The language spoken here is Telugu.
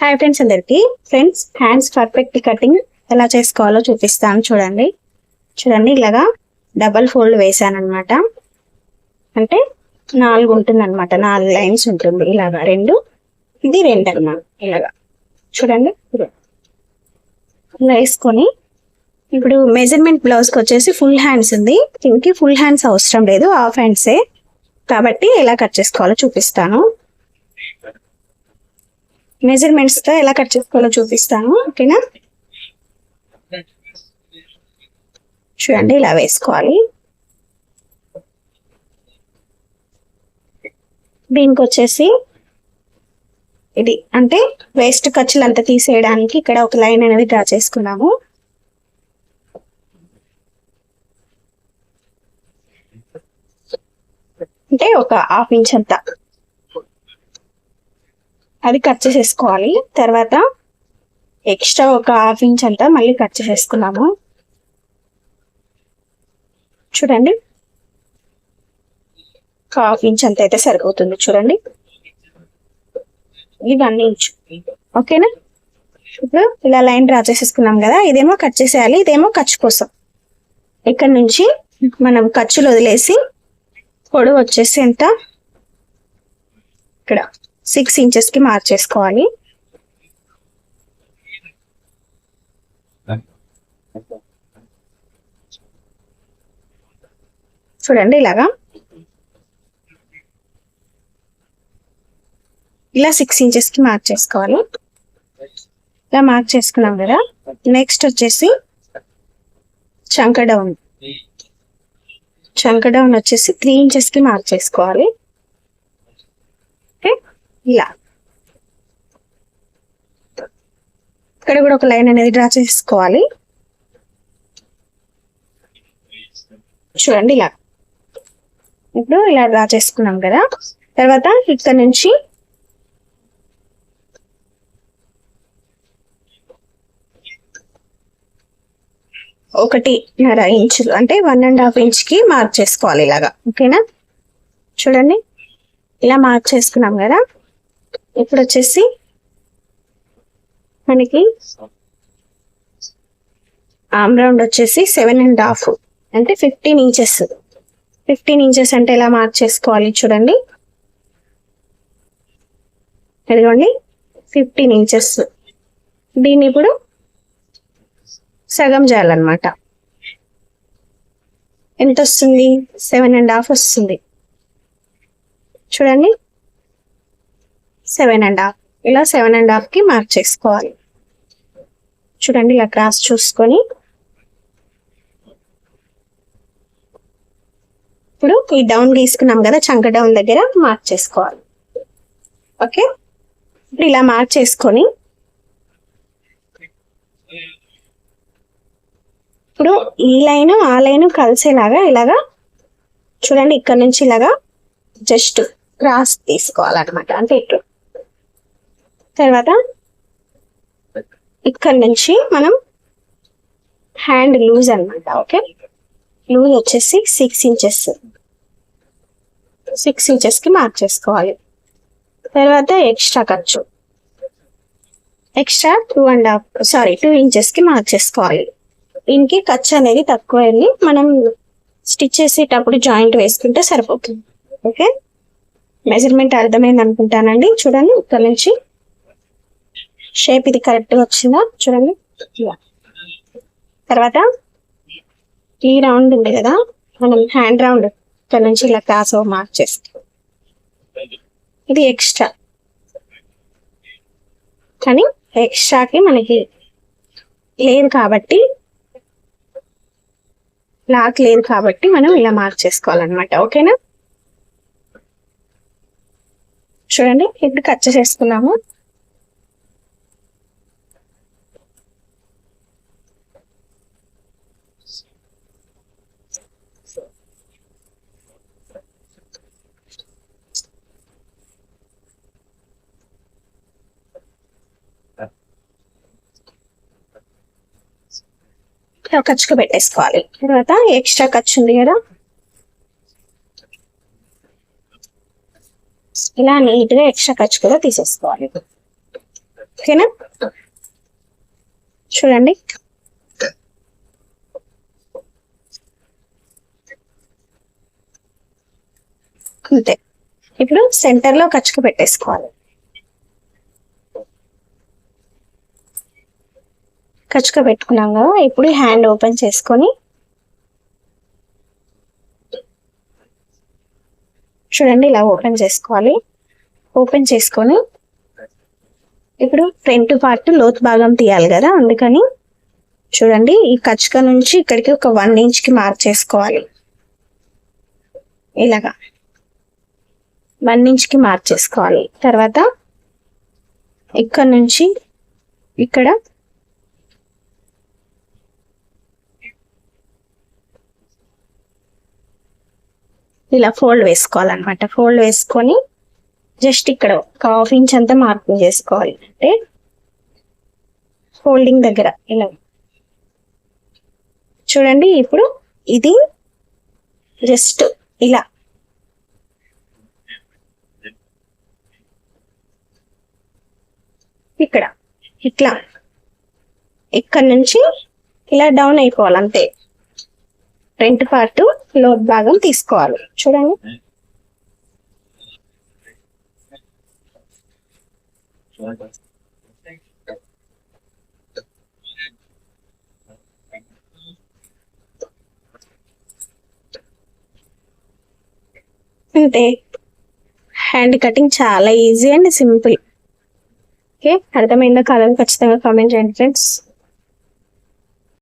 హాయ్ ఫ్రెండ్స్ అందరికి. ఫ్రెండ్స్ హ్యాండ్స్ పర్ఫెక్ట్ కటింగ్ ఎలా చేసుకోవాలో చూపిస్తాను. చూడండి ఇలాగా డబల్ ఫోల్డ్ వేసాను అనమాట. అంటే 4 ఉంటుంది అనమాట, 4 లైన్స్ ఉంటుంది. ఇలాగా ఇది 2 అన్నమాట. ఇలాగా చూడండి ఇలా వేసుకొని ఇప్పుడు మెజర్మెంట్ బ్లౌజ్కి వచ్చేసి ఫుల్ హ్యాండ్స్ ఉంది. దీనికి ఫుల్ హ్యాండ్స్ అవసరం లేదు, హాఫ్ హ్యాండ్సే కాబట్టి ఎలా కట్ చేసుకోవాలో చూపిస్తాను. మెజర్మెంట్స్ తో ఎలా కట్ చేసుకోవాలో చూపిస్తాను, ఓకేనా? చూడండి ఇలా వేసుకోవాలి. దీనికి వచ్చేసి ఇది అంటే వేస్ట్ ఖర్చులు అంతా తీసేయడానికి ఇక్కడ ఒక లైన్ అనేది డ్రా చేసుకున్నాము. అంటే ఒక 1/2 ఇంచ్ అంతా అది కట్ చేసేసుకోవాలి. తర్వాత ఎక్స్ట్రా ఒక 1/2 ఇంచ్ అంతా మళ్ళీ కట్ చేసేసుకున్నాము. చూడండి 1/2 ఇంచ్ అంత అయితే సరిపోతుంది. చూడండి ఇది 1 ఇంచ్, ఓకేనా? ఇప్పుడు ఇలా లైన్ డ్రా చేసేసుకున్నాం కదా, ఇదేమో కట్ చేసేయాలి, ఇదేమో ఖర్చు కోసం. ఇక్కడ నుంచి మనం ఖర్చులు వదిలేసి పొడవు వచ్చేసి ఎంత, ఇక్కడ 6 ఇంచెస్ కి మార్క్ చేసుకోవాలి. చూడండి ఇలా 6 ఇంచెస్ కి మార్క్ చేసుకోవాలి. ఇలా మార్క్ చేసుకున్నాం కదా, నెక్స్ట్ వచ్చేసి చంక డౌన్ వచ్చేసి 3 ఇంచెస్ కి మార్క్ చేసుకోవాలి. ఇలా ఇక్కడ కూడా ఒక లైన్ అనేది డ్రా చేసుకోవాలి. చూడండి ఇలా ఇప్పుడు ఇలా డ్రా చేసుకున్నాం కదా, తర్వాత ఇక్కడ నుంచి ఒకటిన్నర ఇంచులు అంటే 1.5 ఇంచ్ కి మార్క్ చేసుకోవాలి ఇలాగా, ఓకేనా? చూడండి ఇలా మార్క్ చేసుకున్నాం కదా. ఇప్పుడు వచ్చేసి మనకి ఆర్మ్ రౌండ్ వచ్చేసి 7.5 అంటే 15 ఇంచెస్. 15 ఇంచెస్ అంటే ఎలా మార్క్ చేసుకోవాలి చూడండి, ఇదిగోండి 15 ఇంచెస్. దీన్ని ఇప్పుడు సగం చేయాలన్నమాట. ఎంత వస్తుంది? 7.5 వస్తుంది. చూడండి 7.5, ఇలా 7.5 కి మార్క్ చేసుకోవాలి. చూడండి ఇలా క్రాస్ చూసుకొని ఇప్పుడు ఈ డౌన్ తీసుకున్నాం కదా, చంక డౌన్ దగ్గర మార్క్ చేసుకోవాలి. ఓకే, ఇప్పుడు ఇలా మార్క్ చేసుకొని ఇప్పుడు ఈ లైన్ ఆ లైన్ కలిసేలాగా ఇలాగా చూడండి, ఇక్కడ నుంచి ఇలాగా జస్ట్ క్రాస్ తీసుకోవాలన్నమాట. అంటే ఇట్లా తర్వాత ఇక్కడ నుంచి మనం హ్యాండ్ లూజ్ అన్నమాట. ఓకే, లూజ్ వచ్చేసి 6 ఇంచెస్ కి మార్క్ చేసుకోవాలి. తర్వాత ఎక్స్ట్రా 2 ఇంచెస్ కి మార్క్ చేసుకోవాలి. దీనికి ఖర్చు అనేది తక్కువ వెళ్ళి మనం స్టిచ్ చేసేటప్పుడు జాయింట్ వేసుకుంటే సరిపోతుంది. ఓకే, మెజర్మెంట్ అర్థమైంది అనుకుంటానండి. చూడండి ఇక్కడ నుంచి షేప్ ఇది కరెక్ట్గా వచ్చిందా చూడండి. తర్వాత ఈ రౌండ్ ఉంది కదా, మనం హ్యాండ్ రౌండ్ ఇక్కడ నుంచి ఇలా క్రాస్ మార్క్ చేస్తాం. ఇది ఎక్స్ట్రా, కానీ ఎక్స్ట్రాకి మనకి లేదు కాబట్టి, లాక్ లేదు కాబట్టి మనం ఇలా మార్క్ చేసుకోవాలన్నమాట. ఓకేనా? చూడండి ఇప్పుడు కట్ చేసేసుకున్నాము. ఖర్చుకు పెట్టేసుకోవాలి. తర్వాత ఎక్స్ట్రా ఖర్చు ఉంది కదా, ఇలా నీట్ గా ఎక్స్ట్రా ఖర్చు కూడా తీసేసుకోవాలి. ఓకేనా? చూడండి, అంతే. ఇప్పుడు సెంటర్ లో కచ్చుకు పెట్టేసుకోవాలి. కచ్చుక పెట్టుకున్నాం కదా, ఇప్పుడు హ్యాండ్ ఓపెన్ చేసుకొని చూడండి, ఇలా ఓపెన్ చేసుకోవాలి. ఓపెన్ చేసుకొని ఇప్పుడు ఫ్రంట్ పార్ట్ లోతు భాగం తీయాలి కదా, అందుకని చూడండి ఈ కచ్చుక నుంచి ఇక్కడికి ఒక 1 ఇంచ్ కి మార్క్ చేసుకోవాలి. ఇలాగా 1 ఇంచ్ కి మార్క్ చేసుకోవాలి. తర్వాత ఇక్కడ నుంచి ఇక్కడ ఇలా ఫోల్డ్ వేసుకోవాలన్నమాట. ఫోల్డ్ వేసుకొని జస్ట్ ఇక్కడ ఒక 1/2 ఇంచ్ అంతా మార్కింగ్ చేసుకోవాలి. అంటే ఫోల్డింగ్ దగ్గర ఇలా చూడండి. ఇప్పుడు ఇది జస్ట్ ఇలా ఇక్కడ ఇట్లా ఇక్కడ నుంచి ఇలా డౌన్ అయిపోవాలి, అంతే. ఫ్రంట్ పార్ట్ లోత్ భాగం తీసుకోవాలి. చూడండి, అంతే. హ్యాండ్ కటింగ్ చాలా ఈజీ అండ్ సింపుల్. ఓకే, అర్థమైందా కాదని ఖచ్చితంగా కామెంట్ చేయండి ఫ్రెండ్స్.